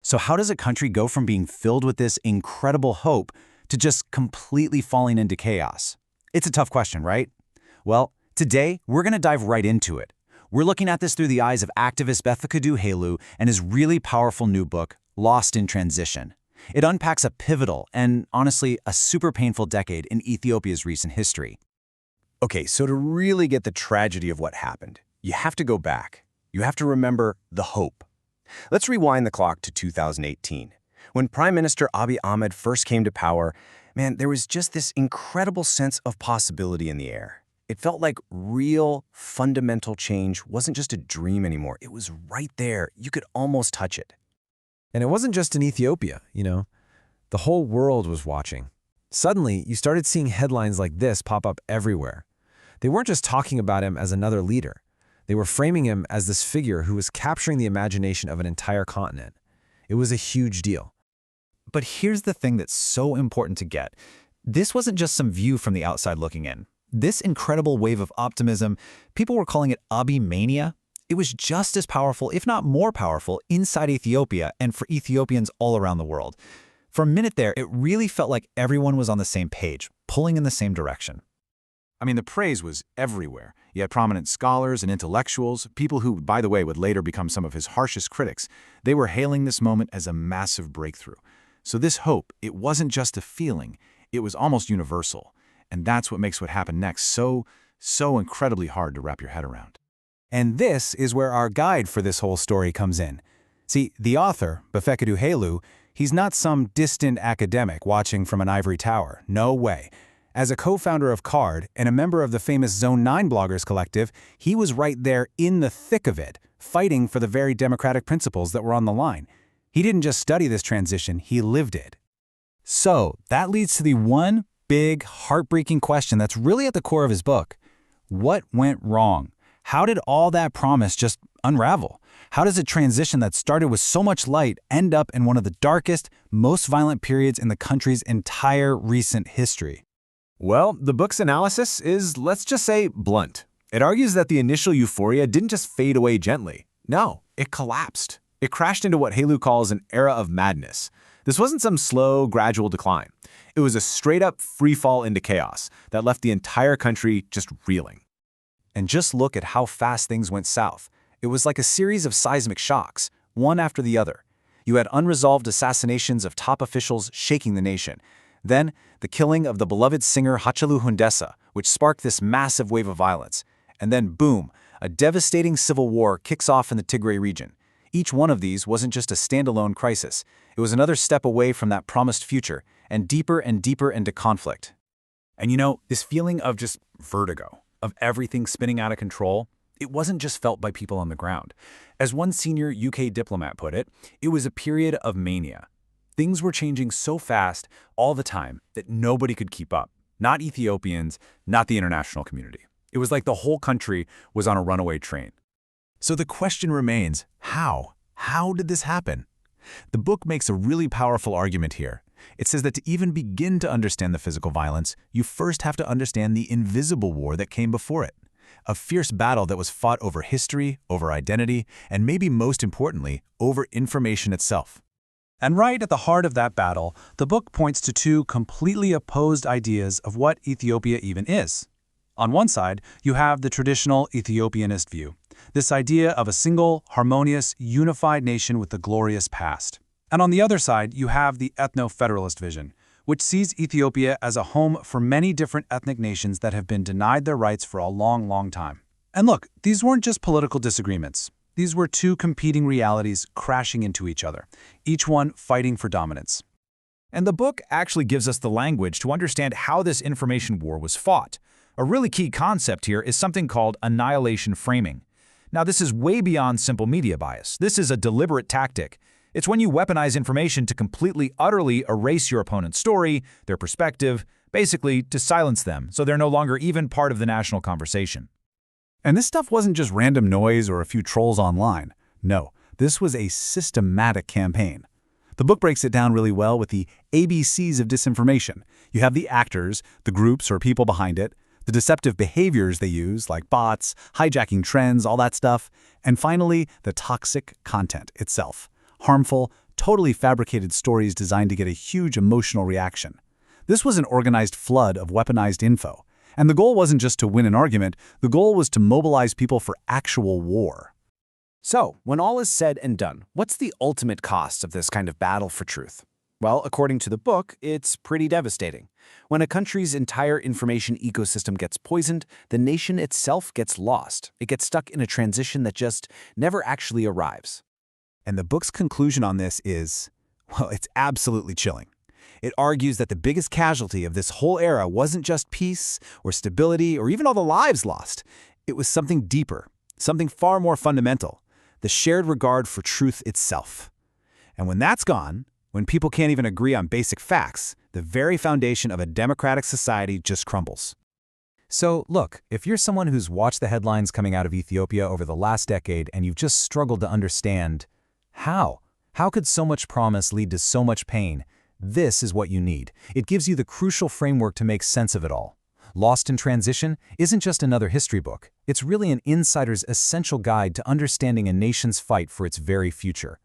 So how does a country go from being filled with this incredible hope to just completely falling into chaos? It's a tough question, right? Well, today we're going to dive right into it. We're looking at this through the eyes of activist Befeqadu Hailu and his really powerful new book, Lost in Transition. It unpacks a pivotal and, honestly, a super painful decade in Ethiopia's recent history. Okay, so to really get the tragedy of what happened, you have to go back. You have to remember the hope. Let's rewind the clock to 2018. When Prime Minister Abiy Ahmed first came to power, man, there was just this incredible sense of possibility in the air. It felt like real, fundamental change wasn't just a dream anymore. It was right there. You could almost touch it. And it wasn't just in Ethiopia, The whole world was watching. Suddenly, you started seeing headlines like this pop up everywhere. They weren't just talking about him as another leader. They were framing him as this figure who was capturing the imagination of an entire continent. It was a huge deal. But here's the thing that's so important to get. This wasn't just some view from the outside looking in. This incredible wave of optimism, people were calling it Abiy mania. It was just as powerful, if not more powerful, inside Ethiopia and for Ethiopians all around the world. For a minute there, it really felt like everyone was on the same page, pulling in the same direction. I mean, the praise was everywhere. You had prominent scholars and intellectuals, people who, by the way, would later become some of his harshest critics. They were hailing this moment as a massive breakthrough. So this hope, it wasn't just a feeling, it was almost universal. And that's what makes what happened next so incredibly hard to wrap your head around. And this is where our guide for this whole story comes in. See, the author, Befeqadu Hailu, he's not some distant academic watching from an ivory tower. No way. As a co-founder of CARD and a member of the famous Zone 9 bloggers collective, he was right there in the thick of it, fighting for the very democratic principles that were on the line. He didn't just study this transition, he lived it. So, that leads to the one big, heartbreaking question that's really at the core of his book. What went wrong? How did all that promise just unravel? How does a transition that started with so much light end up in one of the darkest, most violent periods in the country's entire recent history? Well, the book's analysis is, let's just say, blunt. It argues that the initial euphoria didn't just fade away gently. No, it collapsed. It crashed into what Hailu calls an era of madness. This wasn't some slow, gradual decline. It was a straight-up free fall into chaos that left the entire country just reeling. And just look at how fast things went south. It was like a series of seismic shocks, one after the other. You had unresolved assassinations of top officials shaking the nation. Then, the killing of the beloved singer Hachalu Hundessa, which sparked this massive wave of violence. And then, boom, a devastating civil war kicks off in the Tigray region. Each one of these wasn't just a standalone crisis. It was another step away from that promised future, and deeper into conflict. And this feeling of just vertigo, of everything spinning out of control, it wasn't just felt by people on the ground. As one senior UK diplomat put it, it was a period of mania. Things were changing so fast, all the time, that nobody could keep up. Not Ethiopians, not the international community. It was like the whole country was on a runaway train. So the question remains, how? How did this happen? The book makes a really powerful argument here. It says that to even begin to understand the physical violence, you first have to understand the invisible war that came before it. A fierce battle that was fought over history, over identity, and maybe most importantly, over information itself. And right at the heart of that battle, the book points to two completely opposed ideas of what Ethiopia even is. On one side, you have the traditional Ethiopianist view, this idea of a single, harmonious, unified nation with a glorious past. And on the other side, you have the ethno-federalist vision, which sees Ethiopia as a home for many different ethnic nations that have been denied their rights for a long time. And look, these weren't just political disagreements. These were two competing realities crashing into each other, each one fighting for dominance. And the book actually gives us the language to understand how this information war was fought. A really key concept here is something called annihilation framing. Now, this is way beyond simple media bias. This is a deliberate tactic. It's when you weaponize information to completely, utterly erase your opponent's story, their perspective, basically to silence them so they're no longer even part of the national conversation. And this stuff wasn't just random noise or a few trolls online. No, this was a systematic campaign. The book breaks it down really well with the ABCs of disinformation. You have the actors, the groups or people behind it, the deceptive behaviors they use, like bots, hijacking trends, all that stuff, and finally, the toxic content itself. Harmful, totally fabricated stories designed to get a huge emotional reaction. This was an organized flood of weaponized info. And the goal wasn't just to win an argument, the goal was to mobilize people for actual war. So, when all is said and done, what's the ultimate cost of this kind of battle for truth? Well, according to the book, it's pretty devastating. When a country's entire information ecosystem gets poisoned, the nation itself gets lost. It gets stuck in a transition that just never actually arrives. And the book's conclusion on this is, well, it's absolutely chilling. It argues that the biggest casualty of this whole era wasn't just peace or stability or even all the lives lost. It was something deeper, something far more fundamental, the shared regard for truth itself. And when that's gone, when people can't even agree on basic facts, the very foundation of a democratic society just crumbles. So, look, if you're someone who's watched the headlines coming out of Ethiopia over the last decade and you've just struggled to understand how could so much promise lead to so much pain, this is what you need. It gives you the crucial framework to make sense of it all. Lost in Transition isn't just another history book. It's really an insider's essential guide to understanding a nation's fight for its very future.